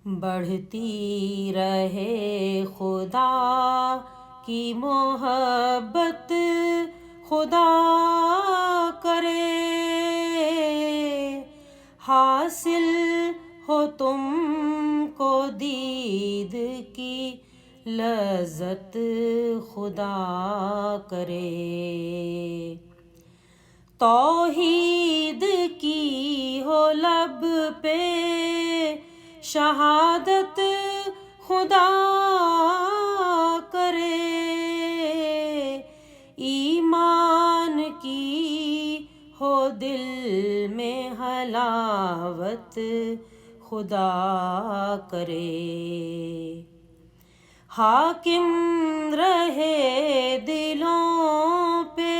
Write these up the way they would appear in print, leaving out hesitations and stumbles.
بڑھتی رہے خدا کی محبت، خدا کرے حاصل ہو تم کو دید کی لذت، خدا کرے توحید کی ہو لب پہ شہادت، خدا کرے ایمان کی ہو دل میں حلاوت، خدا کرے حاکم رہے دلوں پہ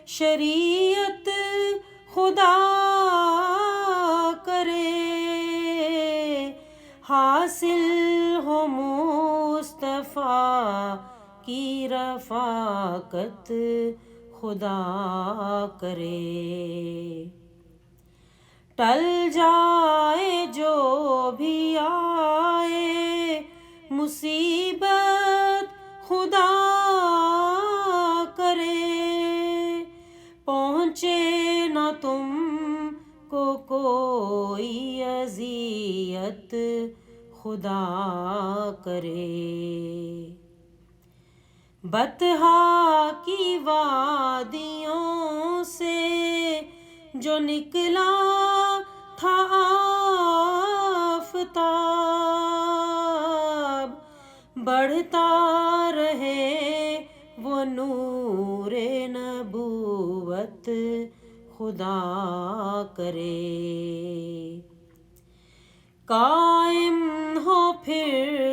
شریعت، خدا کرے حاصل ہو مصطفیٰ کی رفاقت، خدا کرے ٹل جائے جو بھی آئے مصیبت، خدا کرے پہنچے نہ تم کو کوئی اذیت، خدا کرے بطحا کی وادیوں سے جو نکلا تھا آفتاب، بڑھتا رہے وہ نور نبوت، خدا کرے قائم ہو پھر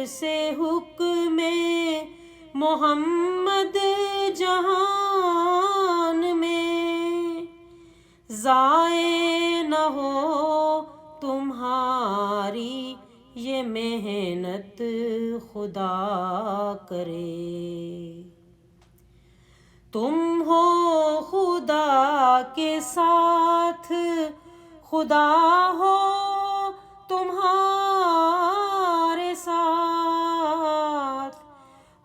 سے حکم محمد جہان میں، ضائع نہ ہو تمہاری یہ محنت، خدا کرے تم ہو خدا کے ساتھ، خدا ہو تمہارے ساتھ،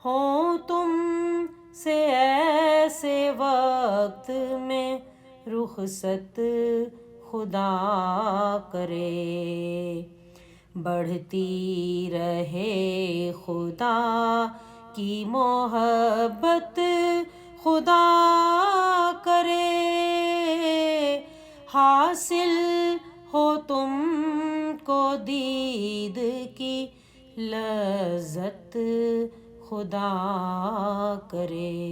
ہوں تم سے ایسے وقت میں رخصت، خدا کرے بڑھتی رہے خدا کی محبت، خدا کرے حاصل ہو تم کو دید کی لذت، خدا کرے